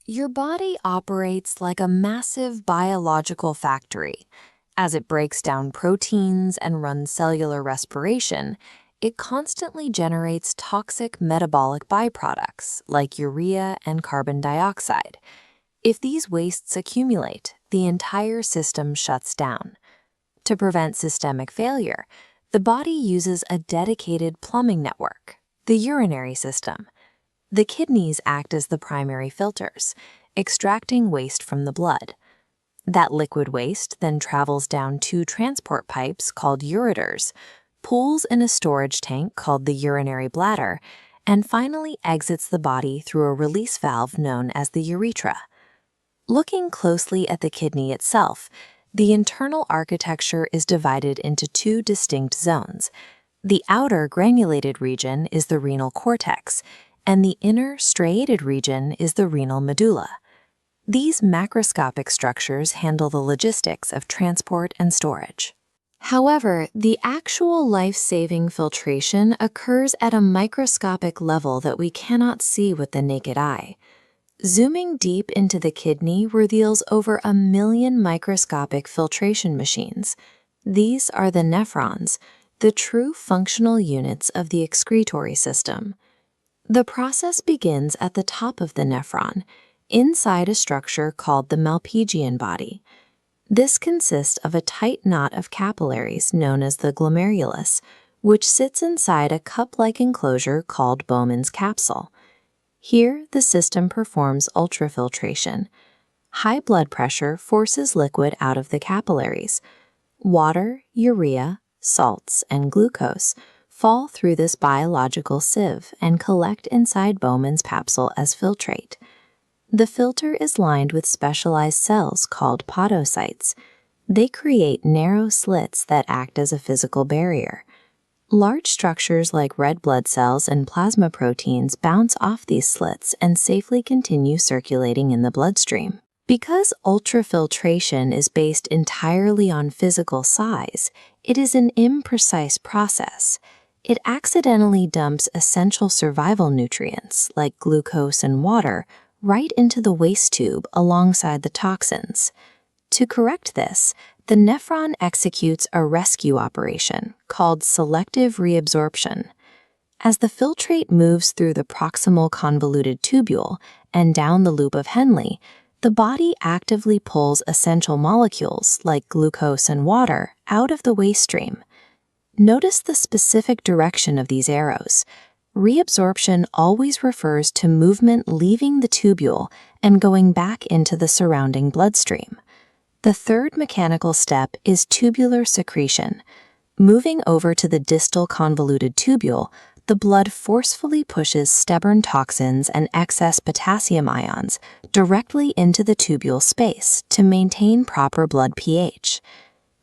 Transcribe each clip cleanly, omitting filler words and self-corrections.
Your body operates like a massive biological factory. As it breaks down proteins and runs cellular respiration, it constantly generates toxic metabolic byproducts like urea and carbon dioxide. If these wastes accumulate, the entire system shuts down. To prevent systemic failure, the body uses a dedicated plumbing network, the urinary system. The kidneys act as the primary filters, extracting waste from the blood. That liquid waste then travels down two transport pipes called ureters, pools in a storage tank called the urinary bladder, and finally exits the body through a release valve known as the urethra. Looking closely at the kidney itself, the internal architecture is divided into two distinct zones. The outer granulated region is the renal cortex, and the inner striated region is the renal medulla. These macroscopic structures handle the logistics of transport and storage. However, the actual life-saving filtration occurs at a microscopic level that we cannot see with the naked eye. Zooming deep into the kidney reveals over 1 million microscopic filtration machines. These are the nephrons, the true functional units of the excretory system. The process begins at the top of the nephron, inside a structure called the Malpighian body. This consists of a tight knot of capillaries known as the glomerulus, which sits inside a cup-like enclosure called Bowman's capsule. Here, the system performs ultrafiltration. High blood pressure forces liquid out of the capillaries. Water, urea, salts, and glucose fall through this biological sieve and collect inside Bowman's capsule as filtrate. The filter is lined with specialized cells called podocytes. They create narrow slits that act as a physical barrier. Large structures like red blood cells and plasma proteins bounce off these slits and safely continue circulating in the bloodstream. Because ultrafiltration is based entirely on physical size, it is an imprecise process. It accidentally dumps essential survival nutrients like glucose and water right into the waste tube alongside the toxins. To correct this, the nephron executes a rescue operation called selective reabsorption. As the filtrate moves through the proximal convoluted tubule and down the loop of Henle, the body actively pulls essential molecules like glucose and water out of the waste stream. Notice the specific direction of these arrows. Reabsorption always refers to movement leaving the tubule and going back into the surrounding bloodstream. The third mechanical step is tubular secretion. Moving over to the distal convoluted tubule, the blood forcefully pushes stubborn toxins and excess potassium ions directly into the tubule space to maintain proper blood pH.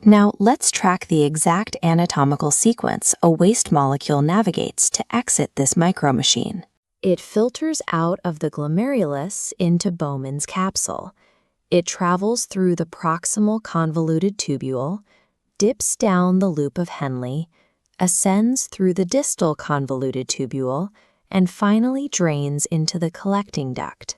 Now, let's track the exact anatomical sequence a waste molecule navigates to exit this micromachine. It filters out of the glomerulus into Bowman's capsule. It travels through the proximal convoluted tubule, dips down the loop of Henle, ascends through the distal convoluted tubule, and finally drains into the collecting duct.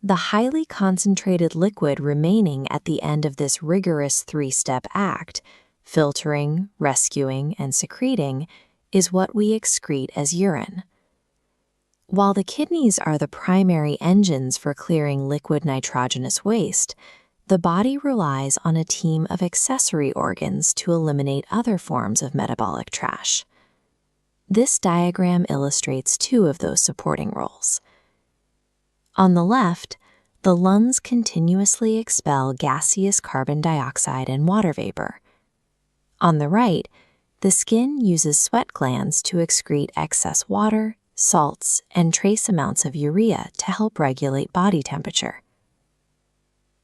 The highly concentrated liquid remaining at the end of this rigorous three-step act, filtering, rescuing, and secreting, is what we excrete as urine. While the kidneys are the primary engines for clearing liquid nitrogenous waste, the body relies on a team of accessory organs to eliminate other forms of metabolic trash. This diagram illustrates two of those supporting roles. On the left, the lungs continuously expel gaseous carbon dioxide and water vapor. On the right, the skin uses sweat glands to excrete excess water, salts, and trace amounts of urea to help regulate body temperature.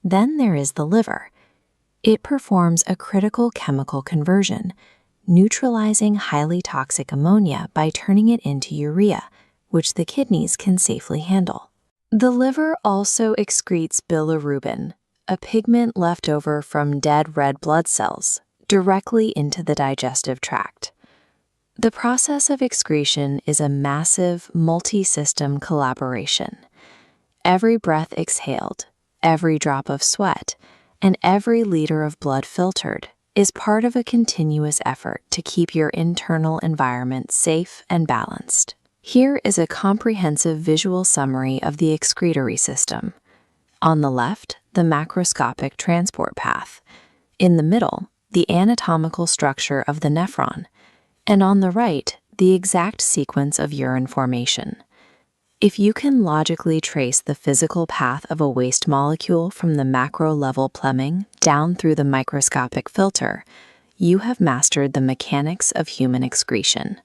Then there is the liver. It performs a critical chemical conversion, neutralizing highly toxic ammonia by turning it into urea, which the kidneys can safely handle. The liver also excretes bilirubin, a pigment left over from dead red blood cells, directly into the digestive tract. The process of excretion is a massive, multi-system collaboration. Every breath exhaled, every drop of sweat, and every liter of blood filtered is part of a continuous effort to keep your internal environment safe and balanced. Here is a comprehensive visual summary of the excretory system. On the left, the macroscopic transport path. In the middle, the anatomical structure of the nephron. And on the right, the exact sequence of urine formation. If you can logically trace the physical path of a waste molecule from the macro-level plumbing down through the microscopic filter, you have mastered the mechanics of human excretion.